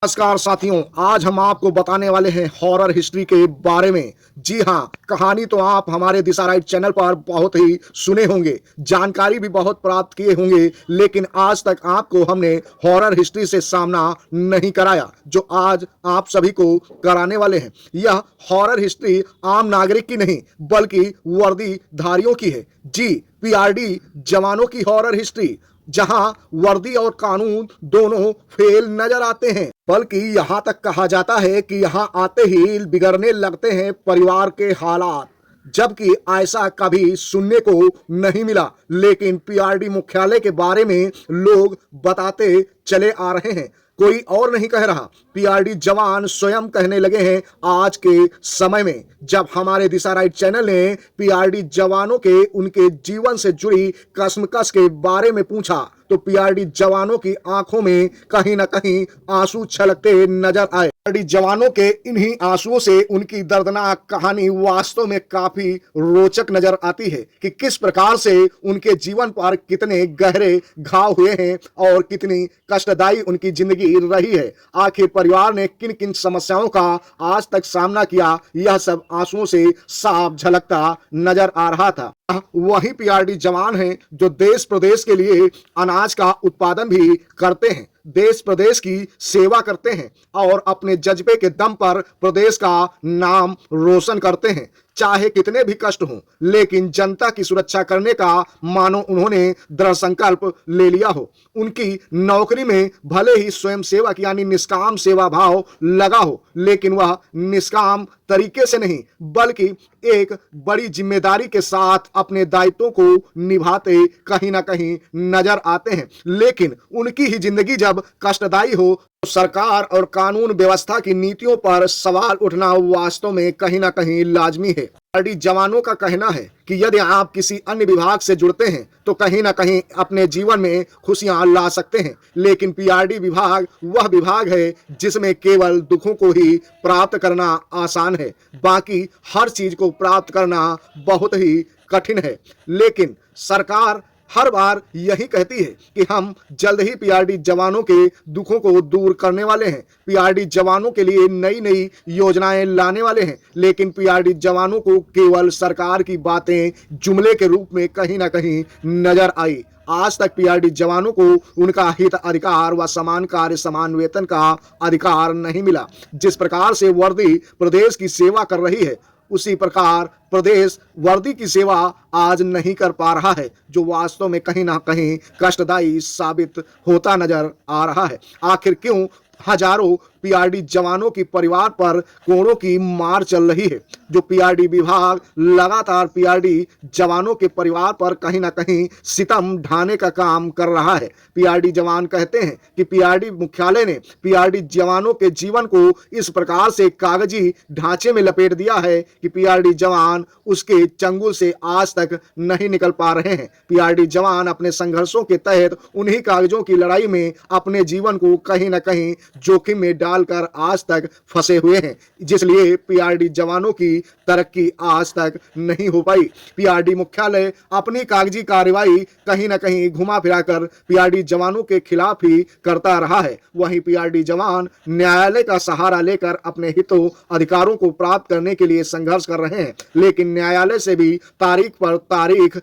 नमस्कार साथियों, आज हम आपको बताने वाले हैं हॉरर हिस्ट्री के बारे में। जी हाँ, कहानी तो आप हमारे दिशा राइट चैनल पर बहुत ही सुने होंगे, जानकारी भी बहुत प्राप्त किए होंगे, लेकिन आज तक आपको हमने हॉरर हिस्ट्री से सामना नहीं कराया, जो आज आप सभी को कराने वाले हैं। यह हॉरर हिस्ट्री आम नागरिक की नहीं, बल्कि वर्दीधारियों की है। जी, पीआरडी जवानों की हॉरर हिस्ट्री, जहां वर्दी और कानून दोनों फेल नजर आते हैं। बल्कि यहां तक कहा जाता है कि यहां आते ही बिगड़ने लगते हैं परिवार के हालात, जबकि ऐसा कभी सुनने को नहीं मिला। लेकिन पीआरडी मुख्यालय के बारे में लोग बताते चले आ रहे हैं, कोई और नहीं कह रहा। पीआरडी जवान स्वयं कहने लगे हैं आज के समय में। जब हमारे दिशा राइट चैनल ने पीआरडी जवानों के उनके जीवन से जुड़ी कसमकस के बारे में पूछा, तो पीआरडी जवानों की आंखों में कहीं ना कहीं आंसू छलकते नजर आए। पीआरडी जवानों के इन्हीं आंसुओं से उनकी दर्दनाक कहानी वास्तव में काफी रोचक नजर आती है कि किस प्रकार से उनके जीवन पर कितने गहरे घाव हुए हैं और कितनी कष्टदायी उनकी जिंदगी रही है। आखिर परिवार ने किन किन समस्याओं का आज तक सामना किया, यह सब आंसुओं से साफ झलकता नजर आ रहा था। वही पीआरडी जवान हैं जो देश प्रदेश के लिए अनाज का उत्पादन भी करते हैं, देश प्रदेश की सेवा करते हैं और अपने जज्बे के दम पर प्रदेश का नाम रोशन करते हैं। चाहे कितने भी कष्ट हों, लेकिन जनता की सुरक्षा करने का मानो उन्होंने दृढ़ संकल्प ले लिया हो। उनकी नौकरी में भले ही स्वयं सेवक यानी निष्काम सेवा भाव लगा हो, लेकिन वह निष्काम तरीके से नहीं, बल्कि एक बड़ी जिम्मेदारी के साथ अपने दायित्वों को निभाते कहीं ना कहीं नजर आते हैं। लेकिन उनकी ही जिंदगी जब कष्टदायी हो, तो सरकार और कानून व्यवस्था की नीतियों पर सवाल उठना वास्तव में कहीं ना कहीं लाजमी है। पीआरडी जवानों का कहना है कि यदि आप किसी अन्य विभाग से जुड़ते हैं तो कहीं ना कहीं अपने जीवन में खुशियां ला सकते हैं, लेकिन पीआरडी विभाग वह विभाग है जिसमें केवल दुखों को ही प्राप्त करना आसान है, बाकी हर चीज को प्राप्त करना बहुत ही कठिन है। लेकिन सरकार हर बार यही कहती है कि हम जल्द ही पीआरडी जवानों के दुखों को दूर करने वाले हैं, पीआरडी जवानों के लिए नई नई योजनाएं लाने वाले हैं। लेकिन पीआरडी जवानों को केवल सरकार की बातें जुमले के रूप में कहीं ना कहीं नजर आई। आज तक पीआरडी जवानों को उनका हित अधिकार व समान कार्य समान वेतन का अधिकार नहीं मिला। जिस प्रकार से वर्दी प्रदेश की सेवा कर रही है, उसी प्रकार प्रदेश वर्दी की सेवा आज नहीं कर पा रहा है, जो वास्तव में कहीं ना कहीं कष्टदायी साबित होता नजर आ रहा है। आखिर क्यों हजारों पीआरडी जवानों की परिवार पर कोड़ों की मार चल रही है? जो पीआरडी विभाग लगातार पीआरडी जवानों के परिवार पर कहीं ना कहीं सितम ढाने का काम कर रहा है। पीआरडी जवान कहते हैं कि पीआरडी मुख्यालय ने पीआरडी जवानों के जीवन को इस प्रकार से कागजी ढांचे में लपेट दिया है कि पीआरडी जवान उसके चंगुल से आज तक नहीं निकल पा रहे हैं। पीआरडी जवान अपने संघर्षों के तहत उन्हीं कागजों की लड़ाई में अपने जीवन को कहीं ना कहीं जोखिम में डालकर आज तक फंसे हुए हैं, जिसलिए पीआरडी जवानों की तरक्की आज तक नहीं हो पाई। पीआरडी मुख्यालय अपनी कागजी कार्रवाई कहीं ना कहीं घुमा फिराकर पीआरडी जवानों के खिलाफ ही करता रहा है। वहीं पीआरडी जवान न्यायालय का सहारा लेकर अपने हितों अधिकारों को प्राप्त करने के लिए संघर्ष कर रहे हैं, लेकिन न्यायालय से भी तारीख पर तारीख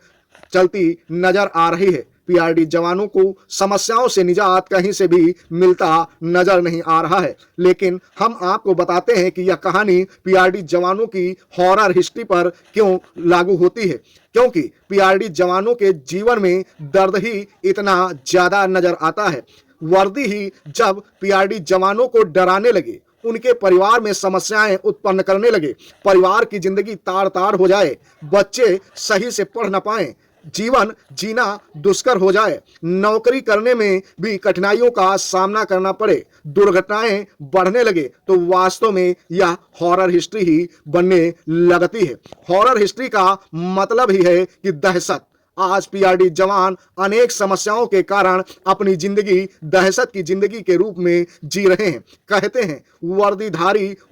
चलती नजर आ रही है। पीआरडी जवानों को समस्याओं से निजात कहीं से भी मिलता नजर नहीं आ रहा है। लेकिन हम आपको बताते हैं कि यह कहानी पीआरडी जवानों की हॉरर हिस्ट्री पर क्यों लागू होती है, क्योंकि पीआरडी जवानों के जीवन में दर्द ही इतना ज्यादा नजर आता है। वर्दी ही जब पीआरडी जवानों को डराने लगे, उनके परिवार में समस्याएं उत्पन्न करने लगे, परिवार की जिंदगी तार तार हो जाए, बच्चे सही से पढ़ न पाएं, जीवन जीना दुष्कर हो जाए, नौकरी करने में भी कठिनाइयों का सामना करना पड़े, दुर्घटनाएं बढ़ने लगे, तो वास्तव में यह हॉरर हिस्ट्री ही बनने लगती है। हॉरर हिस्ट्री का मतलब ही है कि दहशत। आज पीआरडी जवान अनेक समस्याओं के कारण अपनी जिंदगी दहशत की जिंदगी के रूप में जी रहे हैं। कहते हैं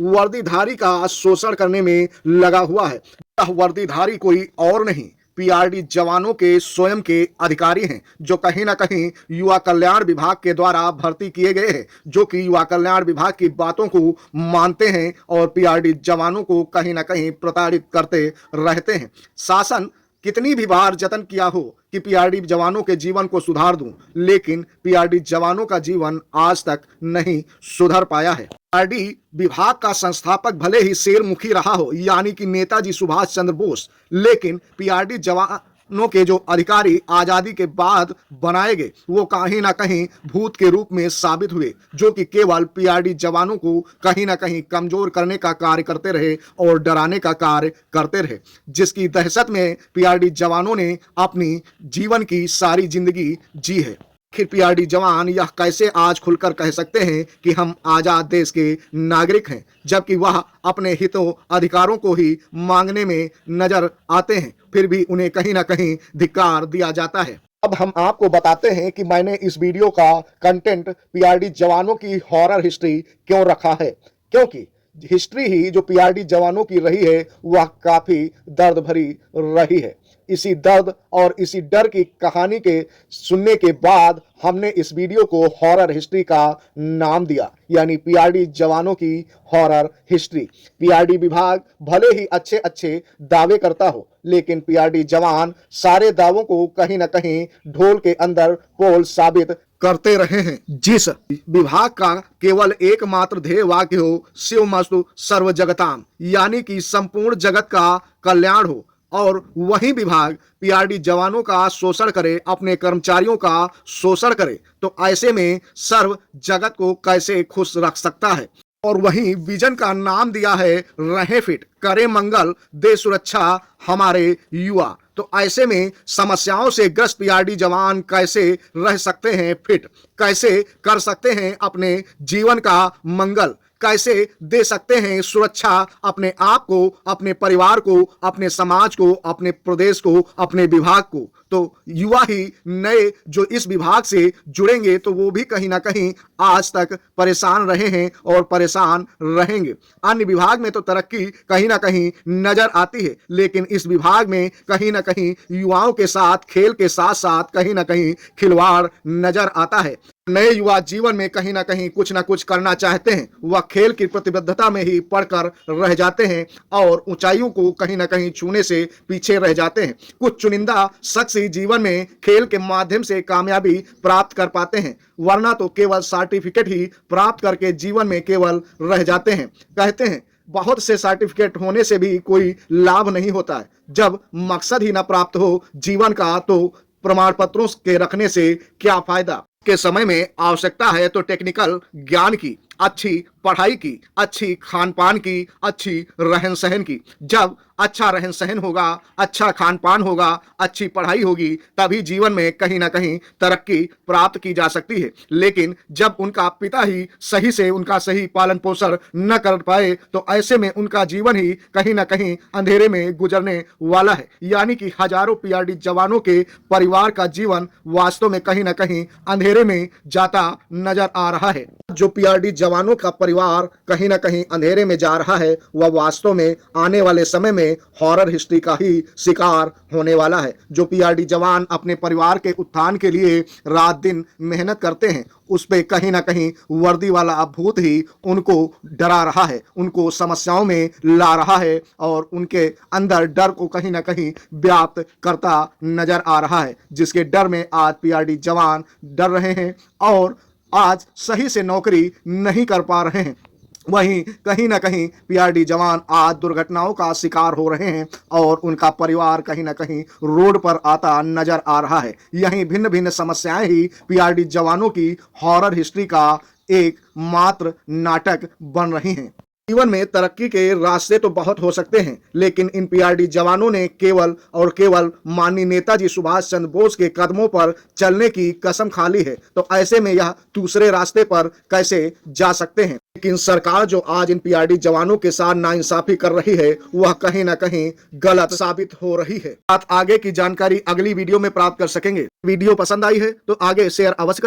वर्दीधारी का शोषण करने में लगा हुआ है। यह वर्दीधारी कोई और नहीं, पीआरडी जवानों के स्वयं के अधिकारी हैं, जो कहीं ना कहीं युवा कल्याण विभाग के द्वारा भर्ती किए गए हैं, जो कि युवा कल्याण विभाग की बातों को मानते हैं और पीआरडी जवानों को कहीं ना कहीं प्रताड़ित करते रहते हैं। शासन कितनी भी बार जतन किया हो कि पीआरडी जवानों के जीवन को सुधार दूं, लेकिन पीआरडी जवानों का जीवन आज तक नहीं सुधर पाया है। पीआरडी विभाग का संस्थापक भले ही शेरमुखी रहा हो, यानी कि नेताजी सुभाष चंद्र बोस, लेकिन पीआरडी जवानों के जो अधिकारी आजादी के बाद बनाए गए वो कहीं ना कहीं भूत के रूप में साबित हुए, जो कि केवल पीआरडी जवानों को कहीं ना कहीं कमजोर करने का कार्य करते रहे और डराने का कार्य करते रहे, जिसकी दहशत में पीआरडी जवानों ने अपनी जीवन की सारी जिंदगी जी है। आखिर पीआरडी जवान यह कैसे आज खुलकर कह सकते हैं कि हम आजाद देश के नागरिक हैं, जबकि वह अपने हितों अधिकारों को ही मांगने में नजर आते हैं, फिर भी उन्हें कहीं ना कहीं धिक्कार दिया जाता है। अब हम आपको बताते हैं कि मैंने इस वीडियो का कंटेंट पीआरडी जवानों की हॉरर हिस्ट्री क्यों रखा है, क्योंकि हिस्ट्री ही जो पीआरडी जवानों की रही है वह काफी दर्द भरी रही है। इसी दर्द और इसी डर की कहानी के सुनने के बाद हमने इस वीडियो को हॉरर हिस्ट्री का नाम दिया, यानी पीआरडी जवानों की हॉरर हिस्ट्री। पीआरडी विभाग भले ही अच्छे अच्छे दावे करता हो, लेकिन पीआरडी जवान सारे दावों को कहीं ना कहीं ढोल के अंदर पोल साबित करते रहे हैं। जिस विभाग का केवल एकमात्र ध्येय वाक्य हो शिवमस्तु सर्व जगताम, यानी कि संपूर्ण जगत का कल्याण हो, और वही विभाग पीआरडी जवानों का शोषण करे, अपने कर्मचारियों का शोषण करे, तो ऐसे में सर्व जगत को कैसे खुश रख सकता है। और वही विजन का नाम दिया है रहे फिट, करे मंगल, दे सुरक्षा हमारे युवा। तो ऐसे में समस्याओं से ग्रस्त पीआरडी जवान कैसे रह सकते हैं फिट, कैसे कर सकते हैं अपने जीवन का मंगल, कैसे दे सकते हैं सुरक्षा अपने आप को, अपने परिवार को, अपने समाज को, अपने प्रदेश को, अपने विभाग को। तो युवा ही नए जो इस विभाग से जुड़ेंगे तो वो भी कहीं ना कहीं आज तक परेशान रहे हैं और परेशान रहेंगे। अन्य विभाग में तो तरक्की कहीं ना कहीं नजर आती है, लेकिन इस विभाग में कहीं ना कहीं युवाओं के साथ, खेल के साथ साथ कहीं ना कहीं खिलवाड़ नजर आता है। नए युवा जीवन में कहीं ना कहीं कुछ ना कुछ करना चाहते हैं, वह खेल की प्रतिबद्धता में ही पड़कर रह जाते हैं और ऊंचाइयों को कहीं ना कहीं छूने से पीछे रह जाते हैं। कुछ चुनिंदा शख्स ही जीवन में खेल के माध्यम से कामयाबी प्राप्त कर पाते हैं, वरना तो केवल सर्टिफिकेट ही प्राप्त करके जीवन में केवल रह जाते हैं। कहते हैं बहुत से सर्टिफिकेट होने से भी कोई लाभ नहीं होता है, जब मकसद ही ना प्राप्त हो जीवन का तो प्रमाण पत्रों के रखने से क्या फायदा। के समय में आवश्यकता है तो टेक्निकल ज्ञान की, अच्छी पढ़ाई की, अच्छी खान पान की, अच्छी रहन सहन की। जब अच्छा रहन सहन होगा, अच्छा खान पान होगा, अच्छी पढ़ाई होगी, तभी जीवन में कहीं ना कहीं तरक्की प्राप्त की जा सकती है। लेकिन जब उनका पिता ही सही से उनका सही पालन पोषण न कर पाए तो ऐसे में उनका जीवन ही कहीं ना कहीं अंधेरे में गुजरने वाला है, यानी कि हजारों पीआरडी जवानों के परिवार का जीवन वास्तव में कहीं ना कहीं अंधेरे में जाता नजर आ रहा है। जो पीआरडी जवानों का परिवार कहीं ना कहीं अंधेरे में जा रहा है, वह वास्तव में आने वाले समय में हॉरर हिस्ट्री का ही शिकार होने वाला है। जो पीआरडी जवान अपने परिवार के उत्थान के लिए रात दिन मेहनत करते हैं, उस पे कहीं ना कहीं वर्दी वाला भूत ही उनको डरा रहा है, उनको समस्याओं में ला रहा है और उनके अंदर डर को कहीं ना कहीं व्याप्त करता नजर आ रहा है, जिसके डर में आज पीआरडी जवान डर रहे हैं और आज सही से नौकरी नहीं कर पा रहे हैं। वहीं कहीं ना कहीं पीआरडी जवान आज दुर्घटनाओं का शिकार हो रहे हैं और उनका परिवार कहीं ना कहीं रोड पर आता नजर आ रहा है। यहीं भिन्न भिन्न समस्याएं ही पीआरडी जवानों की हॉरर हिस्ट्री का एक मात्र नाटक बन रही हैं। जीवन में तरक्की के रास्ते तो बहुत हो सकते हैं, लेकिन इन पीआरडी जवानों ने केवल और केवल माननीय नेताजी सुभाष चंद्र बोस के कदमों पर चलने की कसम खा ली है, तो ऐसे में यह दूसरे रास्ते पर कैसे जा सकते हैं। लेकिन सरकार जो आज इन पीआरडी जवानों के साथ नाइंसाफी कर रही है वह कहीं ना कहीं गलत साबित हो रही है। आप आगे की जानकारी अगली वीडियो में प्राप्त कर सकेंगे। वीडियो पसंद आई है तो आगे शेयर अवश्य करें।